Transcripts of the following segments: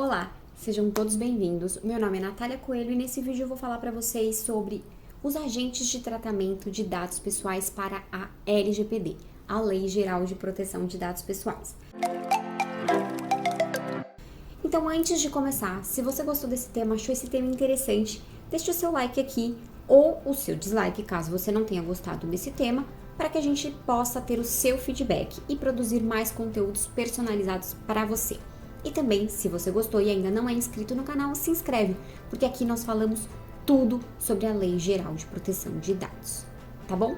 Olá, sejam todos bem-vindos. Meu nome é Natália Coelho e nesse vídeo eu vou falar para vocês sobre os agentes de tratamento de dados pessoais para a LGPD, a Lei Geral de Proteção de Dados Pessoais. Então, antes de começar, se você gostou desse tema, achou esse tema interessante, deixe o seu like aqui ou o seu dislike, caso você não tenha gostado desse tema, para que a gente possa ter o seu feedback e produzir mais conteúdos personalizados para você. E também, se você gostou e ainda não é inscrito no canal, se inscreve, porque aqui nós falamos tudo sobre a Lei Geral de Proteção de Dados, tá bom?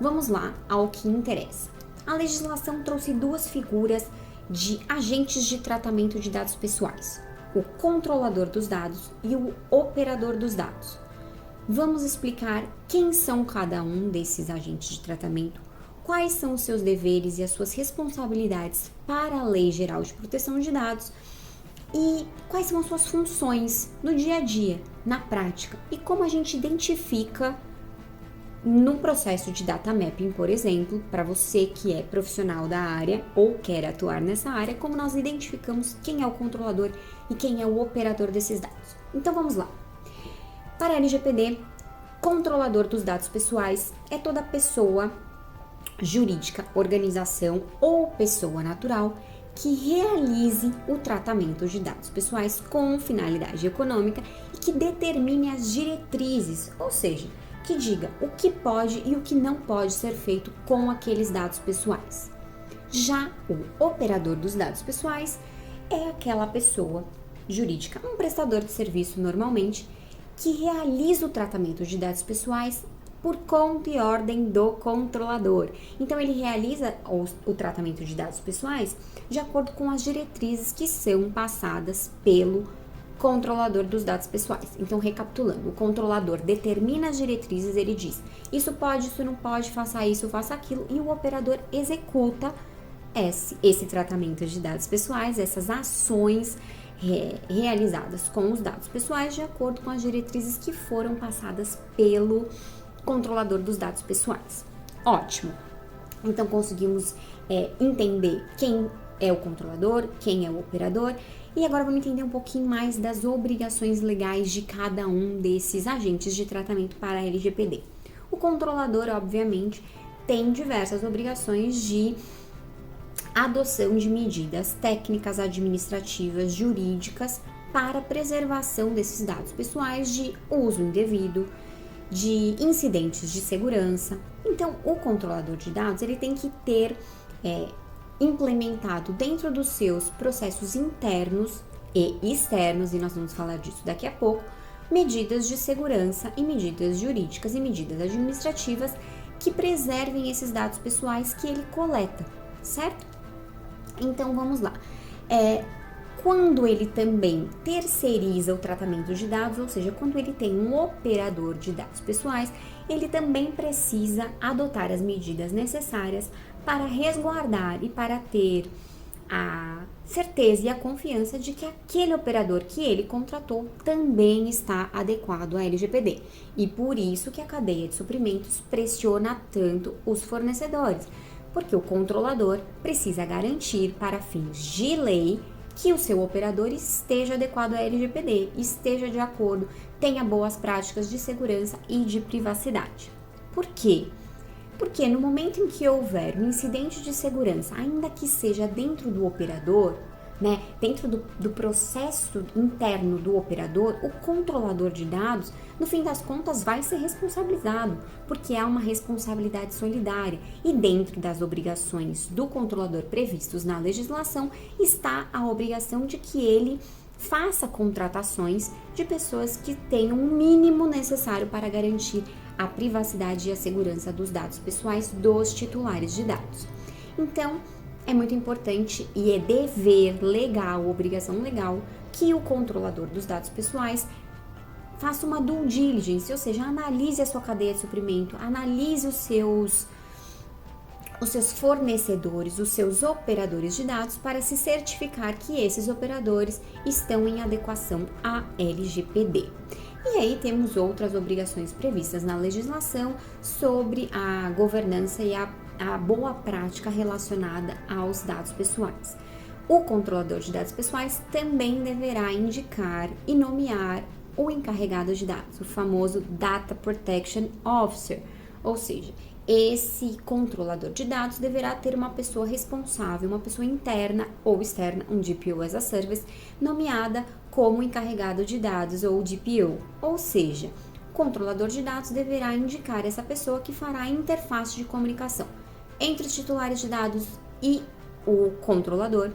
Vamos lá ao que interessa. A legislação trouxe duas figuras de agentes de tratamento de dados pessoais, o controlador dos dados e o operador dos dados. Vamos explicar quem são cada um desses agentes de tratamento, quais são os seus deveres e as suas responsabilidades para a Lei Geral de Proteção de Dados e quais são as suas funções no dia a dia, na prática, e como a gente identifica no processo de data mapping, por exemplo, para você que é profissional da área ou quer atuar nessa área, como nós identificamos quem é o controlador e quem é o operador desses dados. Então vamos lá. Para a LGPD, controlador dos dados pessoais é toda pessoa jurídica, organização ou pessoa natural que realize o tratamento de dados pessoais com finalidade econômica e que determine as diretrizes, ou seja, que diga o que pode e o que não pode ser feito com aqueles dados pessoais. Já o operador dos dados pessoais é aquela pessoa jurídica, um prestador de serviço normalmente, que realiza o tratamento de dados pessoais por conta e ordem do controlador. Então, ele realiza o tratamento de dados pessoais de acordo com as diretrizes que são passadas pelo controlador dos dados pessoais. Então, recapitulando, o controlador determina as diretrizes, ele diz, isso pode, isso não pode, faça isso, faça aquilo, e o operador executa esse tratamento de dados pessoais, essas ações realizadas com os dados pessoais de acordo com as diretrizes que foram passadas pelo controlador dos dados pessoais. Ótimo! Então conseguimos entender quem é o controlador, quem é o operador, e agora vamos entender um pouquinho mais das obrigações legais de cada um desses agentes de tratamento para a LGPD. O controlador, obviamente, tem diversas obrigações de adoção de medidas técnicas, administrativas, jurídicas para a preservação desses dados pessoais de uso indevido, de incidentes de segurança. Então, o controlador de dados ele tem que ter implementado dentro dos seus processos internos e externos, e nós vamos falar disso daqui a pouco, medidas de segurança e medidas jurídicas e medidas administrativas que preservem esses dados pessoais que ele coleta, certo? Então, vamos lá. Quando ele também terceiriza o tratamento de dados, ou seja, quando ele tem um operador de dados pessoais, ele também precisa adotar as medidas necessárias para resguardar e para ter a certeza e a confiança de que aquele operador que ele contratou também está adequado à LGPD. E por isso que a cadeia de suprimentos pressiona tanto os fornecedores, porque o controlador precisa garantir para fins de lei que o seu operador esteja adequado à LGPD, esteja de acordo, tenha boas práticas de segurança e de privacidade. Por quê? Porque no momento em que houver um incidente de segurança, ainda que seja dentro do operador, dentro do processo interno do operador, o controlador de dados, no fim das contas, vai ser responsabilizado, porque há uma responsabilidade solidária e dentro das obrigações do controlador previstos na legislação está a obrigação de que ele faça contratações de pessoas que tenham o mínimo necessário para garantir a privacidade e a segurança dos dados pessoais dos titulares de dados. Então, é muito importante e é dever legal, obrigação legal, que o controlador dos dados pessoais faça uma due diligence, ou seja, analise a sua cadeia de suprimento, analise os seus fornecedores, os seus operadores de dados para se certificar que esses operadores estão em adequação à LGPD. E aí temos outras obrigações previstas na legislação sobre a governança e a boa prática relacionada aos dados pessoais. O controlador de dados pessoais também deverá indicar e nomear o encarregado de dados, o famoso Data Protection Officer, ou seja, esse controlador de dados deverá ter uma pessoa responsável, uma pessoa interna ou externa, um DPO as a Service, nomeada como encarregado de dados ou DPO, ou seja, o controlador de dados deverá indicar essa pessoa que fará a interface de comunicação entre os titulares de dados e o controlador,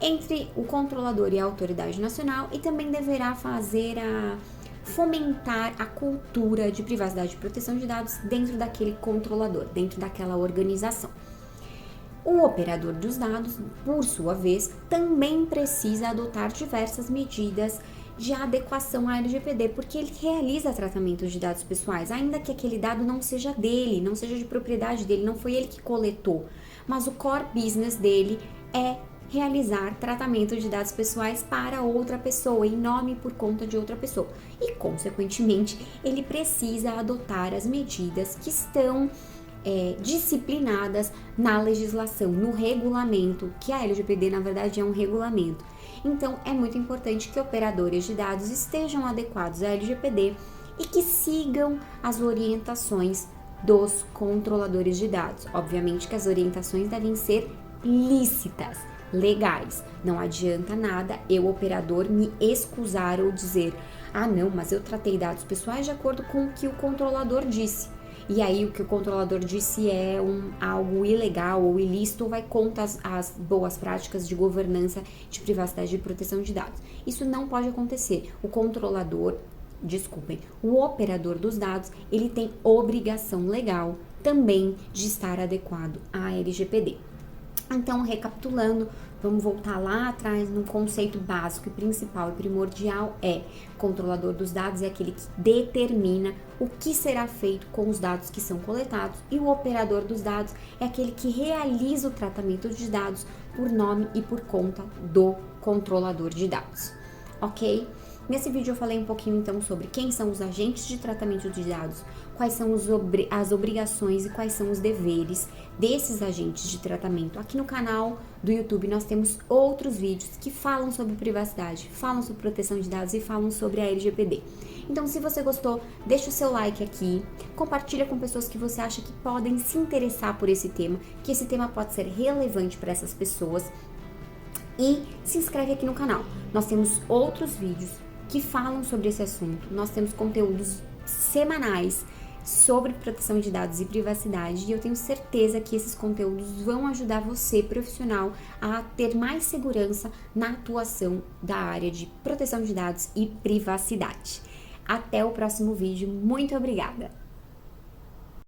entre o controlador e a autoridade nacional, e também deverá fomentar a cultura de privacidade e proteção de dados dentro daquele controlador, dentro daquela organização. O operador dos dados, por sua vez, também precisa adotar diversas medidas de adequação à LGPD, porque ele realiza tratamento de dados pessoais, ainda que aquele dado não seja dele, não seja de propriedade dele, não foi ele que coletou, mas o core business dele é realizar tratamento de dados pessoais para outra pessoa, em nome e por conta de outra pessoa. E, consequentemente, ele precisa adotar as medidas que estão disciplinadas na legislação, no regulamento, que a LGPD, na verdade, é um regulamento. Então, é muito importante que operadores de dados estejam adequados à LGPD e que sigam as orientações dos controladores de dados. Obviamente que as orientações devem ser lícitas, legais. Não adianta nada eu, operador, me excusar ou dizer: ah, não, mas eu tratei dados pessoais de acordo com o que o controlador disse. E aí o que o controlador disse é algo ilegal ou ilícito ou vai contra as boas práticas de governança, de privacidade e proteção de dados. Isso não pode acontecer. O operador dos dados, ele tem obrigação legal também de estar adequado à LGPD. Então, recapitulando, vamos voltar lá atrás no conceito básico e principal e primordial controlador dos dados é aquele que determina o que será feito com os dados que são coletados, e o operador dos dados é aquele que realiza o tratamento de dados por nome e por conta do controlador de dados, ok? Nesse vídeo eu falei um pouquinho então sobre quem são os agentes de tratamento de dados, quais são as obrigações e quais são os deveres desses agentes de tratamento. Aqui no canal do YouTube nós temos outros vídeos que falam sobre privacidade, falam sobre proteção de dados e falam sobre a LGPD. Então, se você gostou, deixa o seu like aqui, compartilha com pessoas que você acha que podem se interessar por esse tema, que esse tema pode ser relevante para essas pessoas, e se inscreve aqui no canal. Nós temos outros vídeos que falam sobre esse assunto, nós temos conteúdos semanais sobre proteção de dados e privacidade, e eu tenho certeza que esses conteúdos vão ajudar você, profissional, a ter mais segurança na atuação da área de proteção de dados e privacidade. Até o próximo vídeo, muito obrigada!